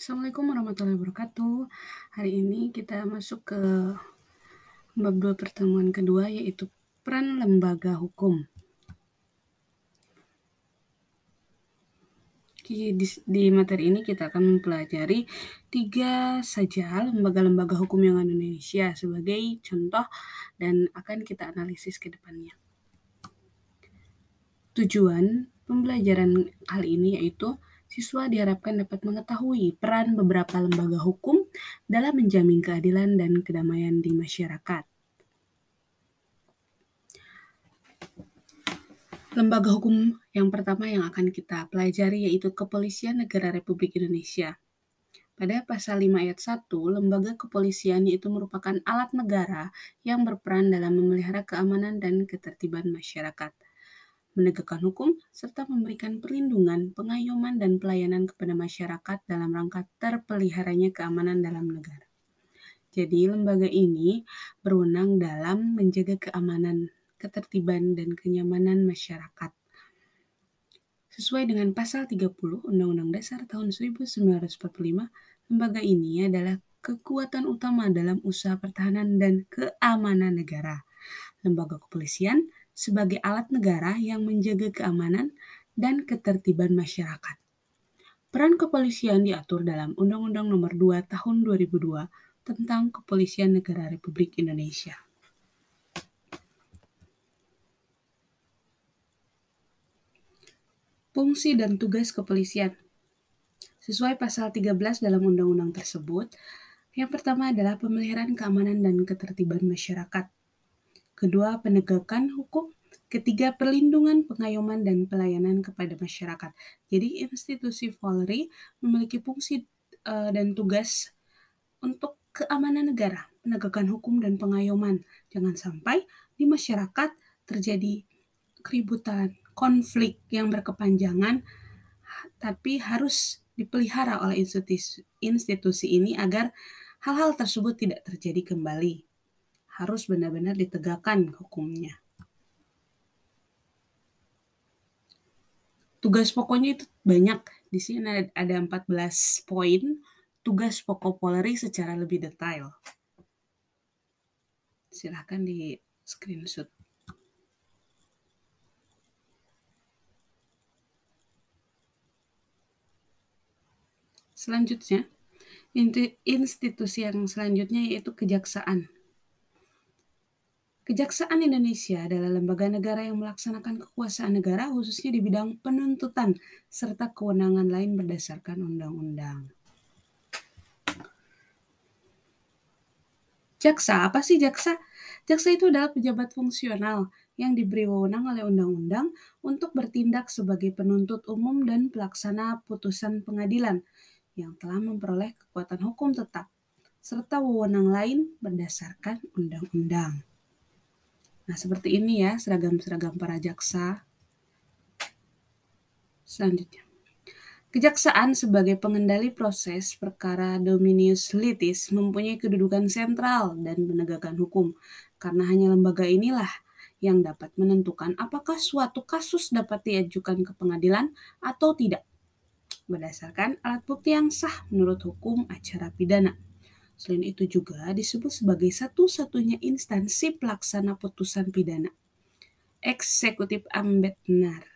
Assalamualaikum warahmatullahi wabarakatuh. Hari ini kita masuk ke bab 2 pertemuan kedua, yaitu peran lembaga hukum. Di materi ini kita akan mempelajari 3 saja lembaga-lembaga hukum yang ada di Indonesia sebagai contoh dan akan kita analisis ke depannya. Tujuan pembelajaran kali ini yaitu siswa diharapkan dapat mengetahui peran beberapa lembaga hukum dalam menjamin keadilan dan kedamaian di masyarakat. Lembaga hukum yang pertama yang akan kita pelajari yaitu Kepolisian Negara Republik Indonesia. Pada pasal 5 ayat 1, lembaga kepolisian itu merupakan alat negara yang berperan dalam memelihara keamanan dan ketertiban masyarakat, menegakkan hukum, serta memberikan perlindungan, pengayoman, dan pelayanan kepada masyarakat dalam rangka terpeliharanya keamanan dalam negara. Jadi, lembaga ini berwenang dalam menjaga keamanan, ketertiban, dan kenyamanan masyarakat. Sesuai dengan pasal 30 Undang-Undang Dasar tahun 1945, lembaga ini adalah kekuatan utama dalam usaha pertahanan dan keamanan negara. Lembaga kepolisian sebagai alat negara yang menjaga keamanan dan ketertiban masyarakat. Peran kepolisian diatur dalam Undang-Undang Nomor 2 Tahun 2002 tentang Kepolisian Negara Republik Indonesia. Fungsi dan tugas kepolisian. Sesuai pasal 13 dalam undang-undang tersebut, yang pertama adalah pemeliharaan keamanan dan ketertiban masyarakat. Kedua, penegakan hukum. Ketiga, perlindungan, pengayoman, dan pelayanan kepada masyarakat. Jadi, institusi Polri memiliki fungsi dan tugas untuk keamanan negara, penegakan hukum, dan pengayoman. Jangan sampai di masyarakat terjadi keributan, konflik yang berkepanjangan, tapi harus dipelihara oleh institusi ini agar hal-hal tersebut tidak terjadi kembali. Harus benar-benar ditegakkan hukumnya. Tugas pokoknya itu banyak. Di sini ada 14 poin tugas pokok Polri secara lebih detail. Silahkan di screenshot. Selanjutnya, institusi yang selanjutnya yaitu Kejaksaan. Kejaksaan Indonesia adalah lembaga negara yang melaksanakan kekuasaan negara khususnya di bidang penuntutan serta kewenangan lain berdasarkan undang-undang. Jaksa, apa sih jaksa? Jaksa itu adalah pejabat fungsional yang diberi wewenang oleh undang-undang untuk bertindak sebagai penuntut umum dan pelaksana putusan pengadilan yang telah memperoleh kekuatan hukum tetap, serta wewenang lain berdasarkan undang-undang. Nah, seperti ini ya seragam-seragam para jaksa. Selanjutnya, Kejaksaan sebagai pengendali proses perkara Dominius Litis mempunyai kedudukan sentral dan penegakan hukum, karena hanya lembaga inilah yang dapat menentukan apakah suatu kasus dapat diajukan ke pengadilan atau tidak, berdasarkan alat bukti yang sah menurut hukum acara pidana. Selain itu juga disebut sebagai satu-satunya instansi pelaksana putusan pidana. Eksekutif Ambednar.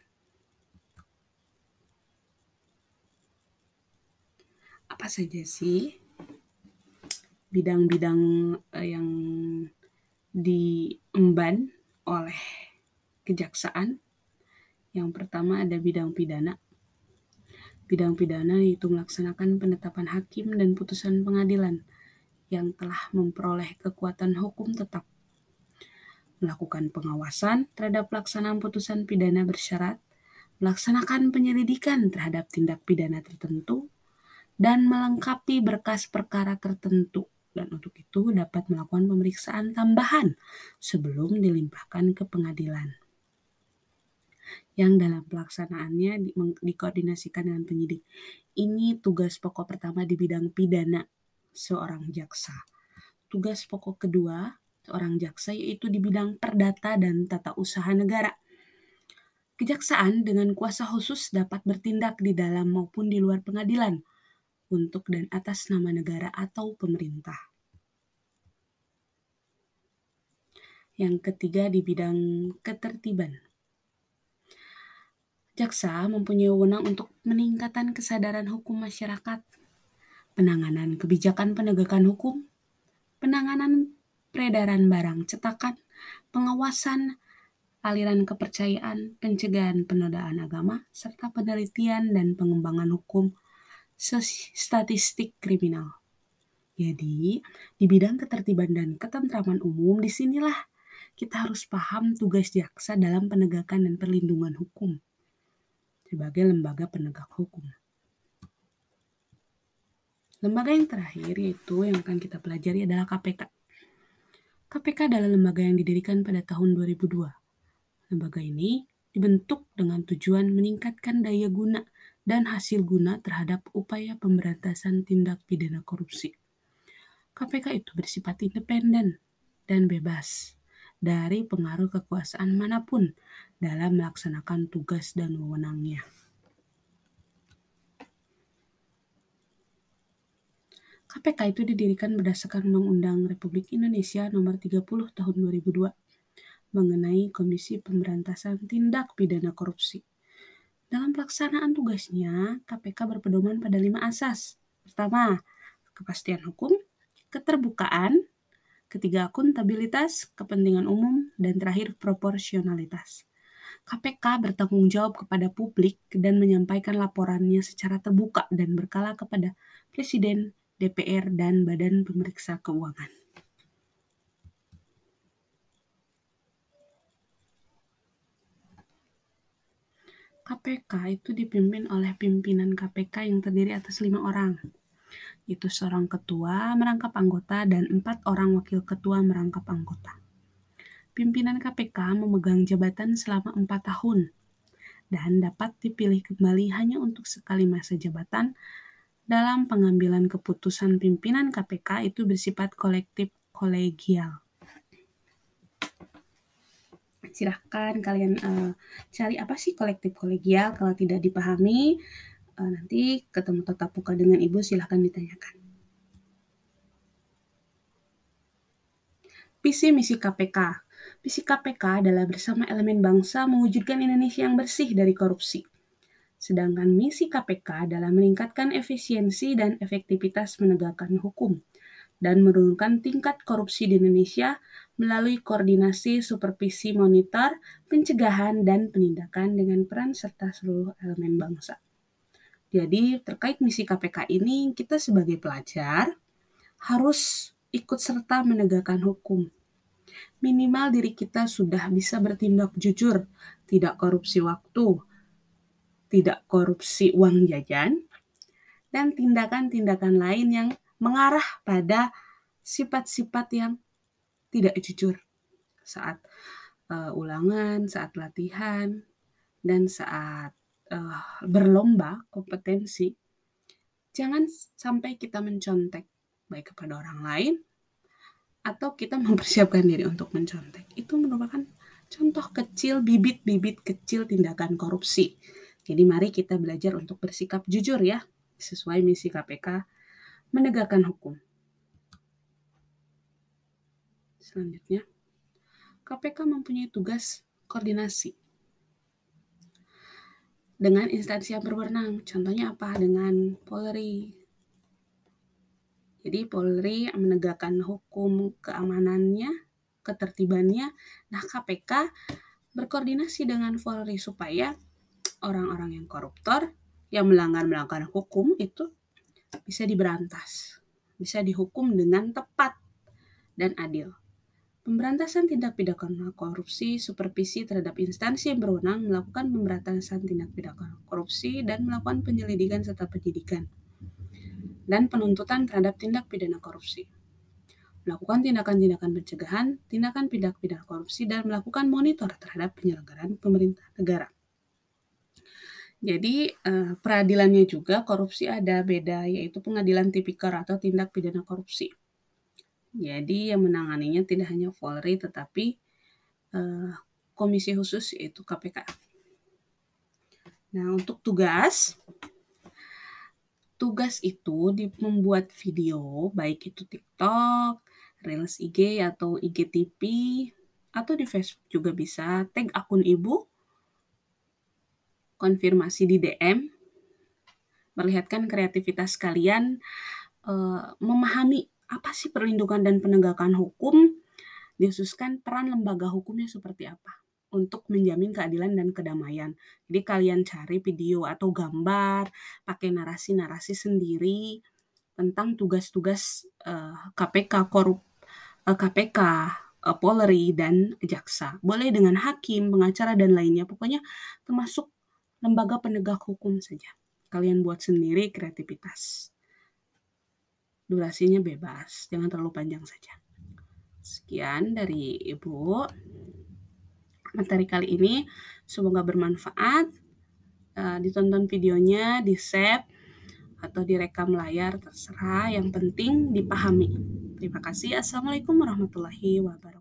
Apa saja sih bidang-bidang yang diemban oleh kejaksaan? Yang pertama ada bidang pidana. Bidang pidana itu melaksanakan penetapan hakim dan putusan pengadilan yang telah memperoleh kekuatan hukum tetap, melakukan pengawasan terhadap pelaksanaan putusan pidana bersyarat, melaksanakan penyelidikan terhadap tindak pidana tertentu, dan melengkapi berkas perkara tertentu, dan untuk itu dapat melakukan pemeriksaan tambahan sebelum dilimpahkan ke pengadilan. Yang dalam pelaksanaannya dikoordinasikan dengan penyidik. Ini tugas pokok pertama di bidang pidana seorang jaksa. Tugas pokok kedua seorang jaksa yaitu di bidang perdata dan tata usaha negara. Kejaksaan dengan kuasa khusus dapat bertindak di dalam maupun di luar pengadilan untuk dan atas nama negara atau pemerintah. Yang ketiga di bidang ketertiban. Jaksa mempunyai wewenang untuk meningkatkan kesadaran hukum masyarakat, penanganan kebijakan penegakan hukum, penanganan peredaran barang cetakan, pengawasan aliran kepercayaan, pencegahan penodaan agama, serta penelitian dan pengembangan hukum statistik kriminal. Jadi, di bidang ketertiban dan ketentraman umum, disinilah kita harus paham tugas jaksa dalam penegakan dan perlindungan hukum sebagai lembaga penegak hukum. Lembaga yang terakhir yaitu yang akan kita pelajari adalah KPK. KPK adalah lembaga yang didirikan pada tahun 2002. Lembaga ini dibentuk dengan tujuan meningkatkan daya guna dan hasil guna terhadap upaya pemberantasan tindak pidana korupsi. KPK itu bersifat independen dan bebas dari pengaruh kekuasaan manapun dalam melaksanakan tugas dan wewenangnya. KPK itu didirikan berdasarkan Undang-Undang Republik Indonesia Nomor 30 Tahun 2002 mengenai Komisi Pemberantasan Tindak Pidana Korupsi. Dalam pelaksanaan tugasnya, KPK berpedoman pada 5 asas. Pertama, kepastian hukum, keterbukaan, ketiga, akuntabilitas, kepentingan umum, dan terakhir, proporsionalitas. KPK bertanggung jawab kepada publik dan menyampaikan laporannya secara terbuka dan berkala kepada Presiden, DPR, dan Badan Pemeriksa Keuangan. KPK itu dipimpin oleh pimpinan KPK yang terdiri atas 5 orang. Itu seorang ketua merangkap anggota dan 4 orang wakil ketua merangkap anggota. Pimpinan KPK memegang jabatan selama 4 tahun dan dapat dipilih kembali hanya untuk sekali masa jabatan. Dalam pengambilan keputusan pimpinan KPK itu bersifat kolektif kolegial. Silahkan kalian cari apa sih kolektif kolegial. Kalau tidak dipahami, nanti ketemu tatap muka dengan Ibu, silahkan ditanyakan. Visi misi KPK. Visi KPK adalah bersama elemen bangsa mewujudkan Indonesia yang bersih dari korupsi. Sedangkan misi KPK adalah meningkatkan efisiensi dan efektivitas menegakkan hukum dan menurunkan tingkat korupsi di Indonesia melalui koordinasi, supervisi, monitor, pencegahan, dan penindakan dengan peran serta seluruh elemen bangsa. Jadi terkait misi KPK ini, kita sebagai pelajar harus ikut serta menegakkan hukum. Minimal diri kita sudah bisa bertindak jujur, tidak korupsi waktu, tidak korupsi uang jajan, dan tindakan-tindakan lain yang mengarah pada sifat-sifat yang tidak jujur saat ulangan, saat latihan, dan saat berlomba kompetensi. Jangan sampai kita mencontek baik kepada orang lain atau kita mempersiapkan diri untuk mencontek. Itu merupakan contoh kecil, bibit-bibit kecil tindakan korupsi. Jadi mari kita belajar untuk bersikap jujur ya, sesuai misi KPK, menegakkan hukum. Selanjutnya, KPK mempunyai tugas koordinasi dengan instansi yang berwenang. Contohnya apa? Dengan Polri. Jadi Polri menegakkan hukum keamanannya, ketertibannya. Nah, KPK berkoordinasi dengan Polri supaya orang-orang yang koruptor, yang melanggar hukum itu bisa diberantas, bisa dihukum dengan tepat dan adil. Pemberantasan tindak pidana korupsi, supervisi terhadap instansi yang berwenang, melakukan pemberantasan tindak pidana korupsi, dan melakukan penyelidikan serta penyidikan dan penuntutan terhadap tindak pidana korupsi. Melakukan tindakan-tindakan pencegahan, tindakan tindak pidana korupsi, dan melakukan monitor terhadap penyelenggaraan pemerintah negara. Jadi peradilannya juga korupsi ada beda, yaitu pengadilan tipikor atau tindak pidana korupsi. Jadi yang menanganinya tidak hanya Polri tetapi komisi khusus yaitu KPK. Nah, untuk tugas Tugas itu membuat video, baik itu TikTok, Reels IG atau IGTV, atau di Facebook juga bisa, tag akun ibu, konfirmasi di DM, perlihatkan kreativitas kalian, memahami apa sih perlindungan dan penegakan hukum, dikhususkan peran lembaga hukumnya seperti apa untuk menjamin keadilan dan kedamaian. Jadi kalian cari video atau gambar, pakai narasi-narasi sendiri tentang tugas-tugas KPK, KPK, Polri, dan jaksa. Boleh dengan hakim, pengacara, dan lainnya. Pokoknya termasuk lembaga penegak hukum saja. Kalian buat sendiri kreativitas. Durasinya bebas, jangan terlalu panjang saja. Sekian dari Ibu. Materi kali ini semoga bermanfaat. Ditonton videonya, di-save, atau direkam layar, terserah. Yang penting dipahami. Terima kasih. Assalamualaikum warahmatullahi wabarakatuh.